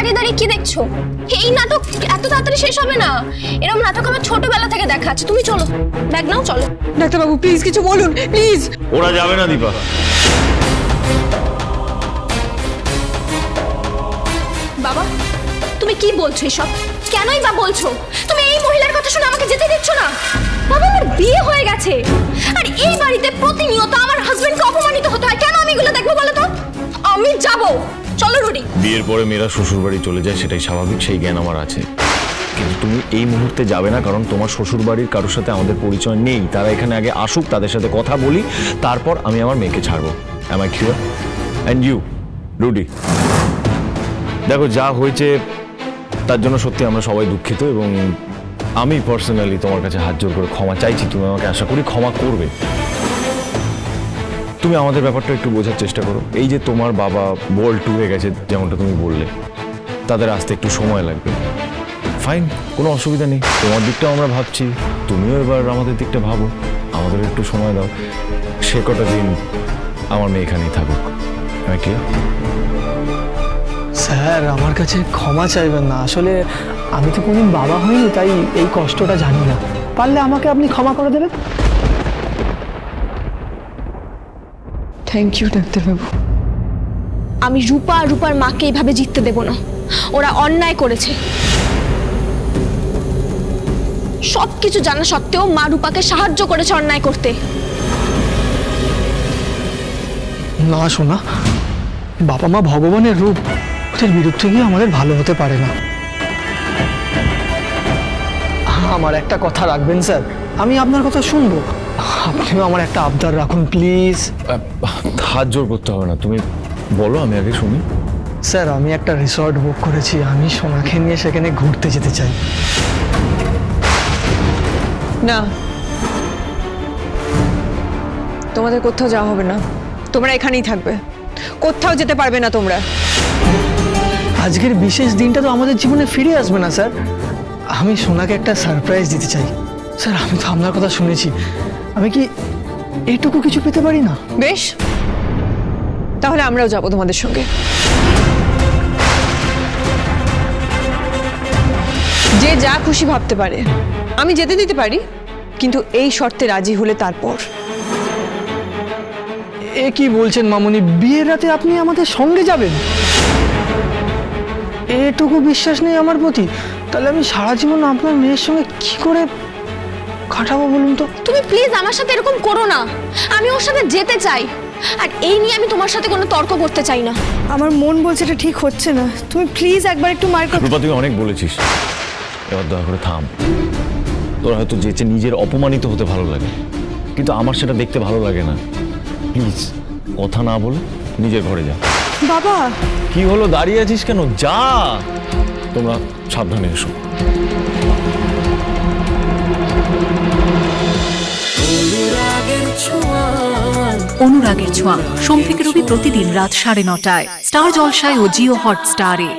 দাঁড়িয়ে দাঁড়িয়ে কি দেখছো? এই নাটক এত তাড়াতাড়ি শেষ হবে না। এরকম নাটক আমার ছোটবেলা থেকে দেখা আছে। তুমি চলো, ব্যাগ নাও, চলো। ডাক্তারবাবু প্লিজ কিছু বলুন প্লিজ। ওরা যাবে না দীপা। বাবা, তুমি কি বলছো এসব? কেনই বা বলছো? তুমি এই মহিলার কথা শুনে আমাকে যেতে দিচ্ছ না? বাবা, আমার বিয়ে হয়ে গেছে, আর এই বাড়িতে প্রতিনিয়ত আমার হাজবেন্ডকে অপমানিত হতে হয়। কেন আমি এগুলো দেখবো বলো তো? আমি যাব। চলো রুডি। বিয়ের পরে মেয়েরা শ্বশুর বাড়ি চলে যায়, সেটাই স্বাভাবিক, সেই জ্ঞান আমার আছে। কিন্তু তুমি এই মুহূর্তে যাবে না, কারণ তোমার শ্বশুর বাড়ির কারোর সাথে আমাদের পরিচয় নেই। তারা এখানে আগে আসুক, তাদের সাথে কথা বলি, তারপর আমি আমার মেয়েকে ছাড়বো। Am I clear? And you Rudy, দেখো যা হয়েছে তার জন্য সত্যি আমরা সবাই দুঃখিত, এবং আমি পার্সোনালি তোমার কাছে হাত জোর করে ক্ষমা চাইছি। তুমি আমাকে আশা করি ক্ষমা করবে। তুমি আমাদের ব্যাপারটা একটু বোঝার চেষ্টা করো। এই যে তোমার বাবা বল্ট হয়ে গেছে, যেমনটা তুমি বললে, তাদের আসতে একটু সময় লাগবে। ফাইন, কোনো অসুবিধা নেই। তোমার দিকটাও আমরা ভাবছি, তুমিও এবার আমাদের দিকটা ভাবো, আমাদের একটু সময় দাও। সে কটা দিন আমার মেয়ে এখানেই থাকুক। ক্লিয়ার? স্যার আমার কাছে ক্ষমা চাইবেন না, আসলে আমি তো কোনদিন বাবা হইনি, তাই এই কষ্টটা জানি না। পারলে আমাকে আপনি ক্ষমা করে দেবেন। থ্যাংক ইউ ডাক্তারবাবু। আমি রূপা আর রূপার মাকে এইভাবে জিততে দেব না। ওরা অন্যায় করেছে। সবকিছু জানা সত্ত্বেও মা রূপাকে সাহায্য করেছে অন্যায় করতে। না শোনা, বাবা মা ভগবানের রূপ, ওদের বিরুদ্ধে গিয়ে আমাদের ভালো হতে পারে না। আমার একটা কথা রাখবেন স্যার, আমি আপনার কথা শুনবো। আপনিও আমার একটা আবদার রাখুন প্লিজ। হাত জোর করতে হবে না, তুমি বলো, আমি আগে শুনি। স্যার আমি একটা রিসর্ট বুক করেছি, আমি সোনাকে নিয়ে সেখানে ঘুরতে যেতে চাই। না, তোমাদের কোথাও যাওয়া হবে না, তোমরা এখানেই থাকবে, কোথাও যেতে পারবে না তোমরা। আজকের বিশেষ দিনটা তো আমাদের জীবনে ফিরে আসবে না স্যার। আমি সোনাকে একটা সারপ্রাইজ দিতে চাই। স্যার আমি তো আপনার কথা শুনেছি, আমি কি এইটুকু কিছু পেতে পারি না? বেশ, তাহলে আমরাও যাবো তোমাদের সঙ্গে। যে যা খুশি ভাবতে পারে, আমি যেতে দিতে পারি, কিন্তু এই শর্তে রাজি হলে তারপর। এ কি বলছেন মামুনি, বিয়ের রাতে আপনি আমাদের সঙ্গে যাবেন? এটুকু বিশ্বাস নেই আমার প্রতি? তাহলে আমি সারা জীবন আপনার মেয়ের সঙ্গে কি করে কাটাবো বলুন তো? তুমি প্লিজ আমার সাথে এরকম করো না। আমি ওর সাথে যেতে চাই, আর এই নিয়ে আমি তোমার সাথে কোনো তর্ক করতে চাই না। আমার মন বলছে এটা ঠিক হচ্ছে না। তুমি প্লিজ একবার একটু মার কথা। রূপা, তুমি অনেক বলেছিস, এবার দয়া করে থাম। তোর হয়তো যেচে নিজের অপমানিত হতে ভালো লাগে, কিন্তু আমার সেটা দেখতে ভালো লাগে না। প্লিজ কথা না বলে নিজের ঘরে যা। বাবা কি হলো, দাঁড়িয়ে আছিস কেন? যা, তোমরা সাবধানে এসো। অনুরাগের ছোঁয়া সোম থেকে রবি প্রতিদিন রাত 9:30টায় স্টার জলসায় ও জিও হটস্টারে।